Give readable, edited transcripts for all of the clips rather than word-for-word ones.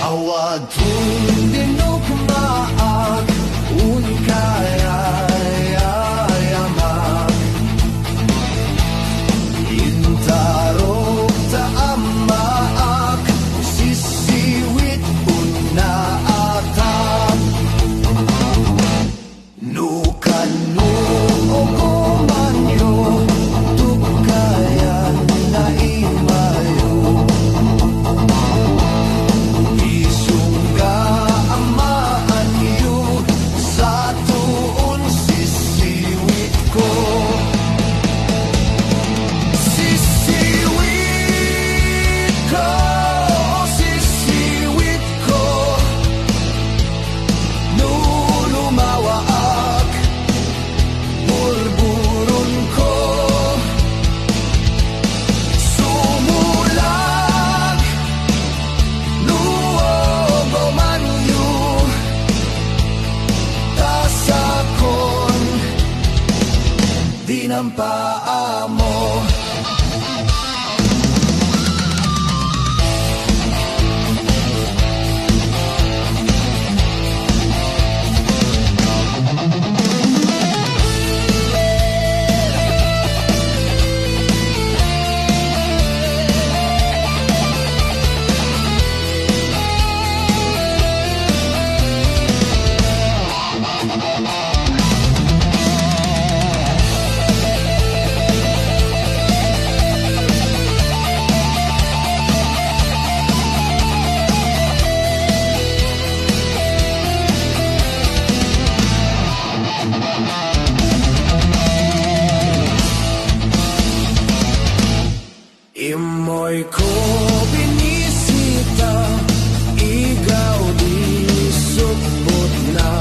Awad dinukmaak unikayayama Intarok taamaak sisiwit unaatak Nukanu okomanyo tukayan na imayo ng paa mo Imoy ko binisita, ikaw di supot na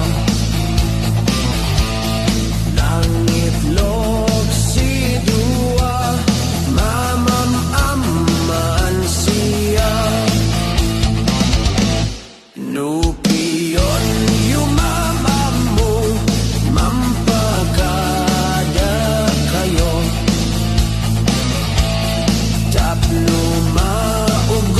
Nangitlog si Dua, mamam-aman siya Nupiyon yumamam mo, mampagada kayo Tapno maum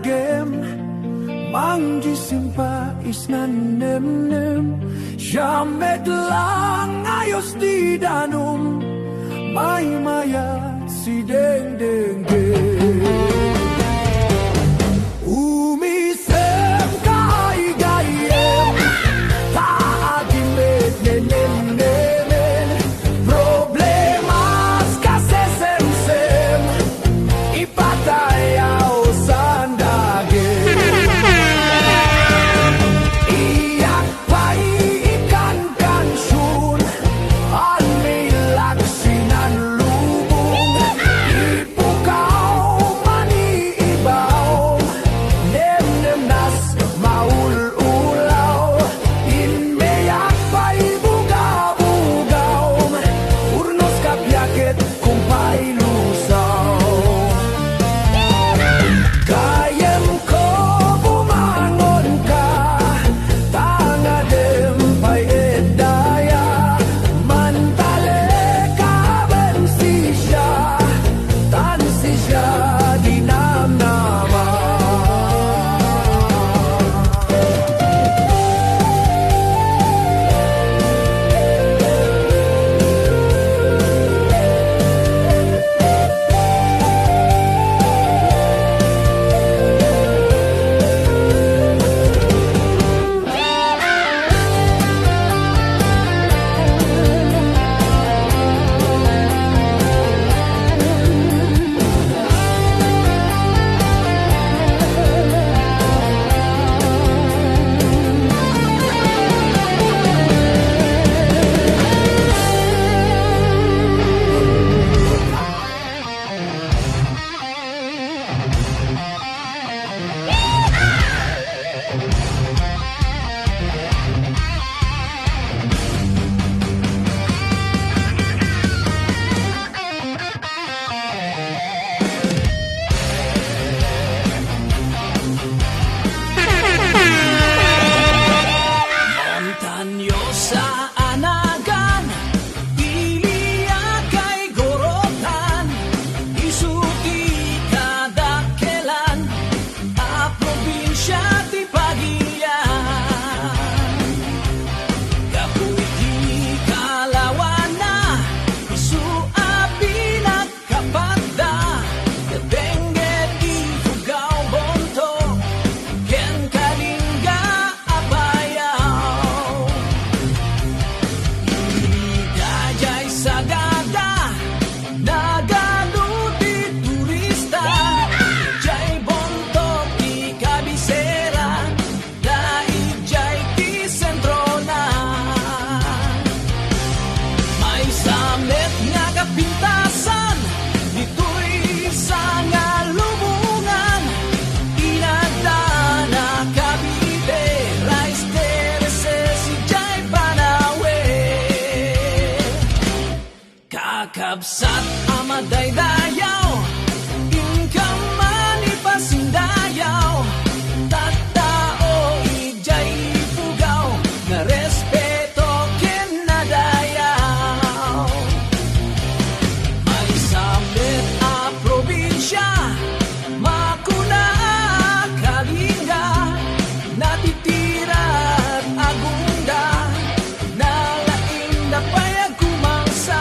dagem mang disimpa isnanem Jamet lang ayos di danum may mayat si deng deng umisem kay gayem taagimet nenem problemas kasesem ipatayaw sandagem iyak pa'y ikan kansyun almilak sinan lubong ipukaw maniibaw nemnem nas maululaw inmeyak pa'y bugaw-bugaw urnos kapyakit kumpay lusaw Kayem ko bumangon ka tangadem pa'y edaya mantale ka bensi siya tansi siya dinamnama Montanyo sa anagan Ilia kay gorotan Isuti kadakelan A probinsya ti Pagilian Kapuy di kalawana Isu api nagkapada Kadengget ifugaw bonto Ken kalingga abayaw Dajay sagada nagaluti turista Jay bontok ti kabisera Daijay ti sentro na May samet nga kapintasan Dito'y sa nga lubungan Inadana kabide Rice terraces si Jay Panawe Kakabsat amaday dayaw Ingkang manipasindayaw Tattao ijay pugaw Na respeto kinadayaw May samit a probinsya Makuna kalinga Natitirat agunda Nalaing na payag kumangsa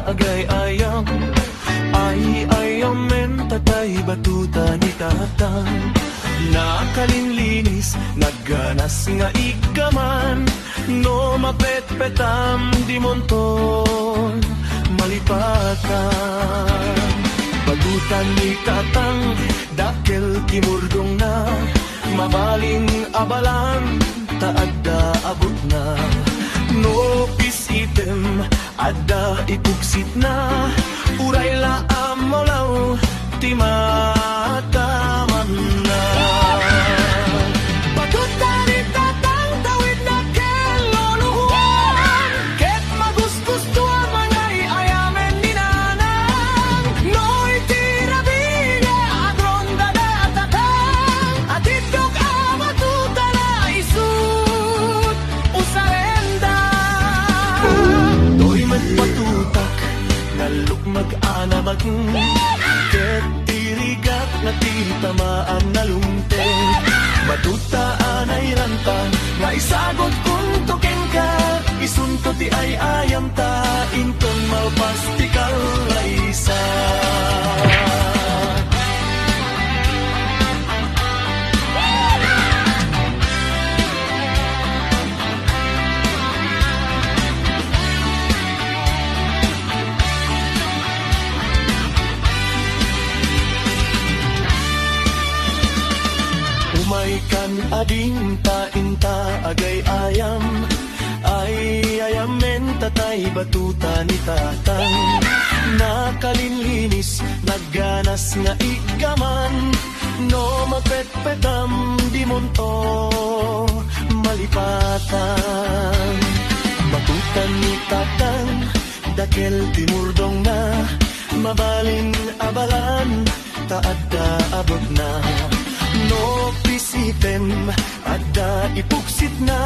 agay ayam. Ay ayamen tatay batuta ni tatang. Nakalinlinis, nagganas nga ikaman. No mapetpetam di monton malipatan. Bagutan ni tatang, dakel kimurdong na. Mabaling abalan, taadda abot na. No pisitem, adda ipuksit na. Uray la amolaw, timataman na. Bagutan ni tatang, tawid na keloluhuan. Ket magusgusto ang mga iayamen ni nanang. No'y tirabiga at ronda na tatang. At itok amatuta na isut usarenda. Do'y magpatutak, nalukmag anamag. Ket tirigat na titamaan na lumpeng. Matutaan ay rantang, nga isagot kung tukeng ka. Isunto ti ay ayam ta, inton malpastikal na isa. Umay kan ading tainta agay ayam. Ay ayamen tatay batuta ni tatang. Nakalinlinis, nagganas nga ikaman. No mapetpetam di monto malipatan. Batutan ni tatang, dakel timurdong na. Mabaling abalan, taadda abot na. No pisitem, adda ipuksit na.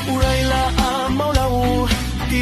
Uray la amaw law, di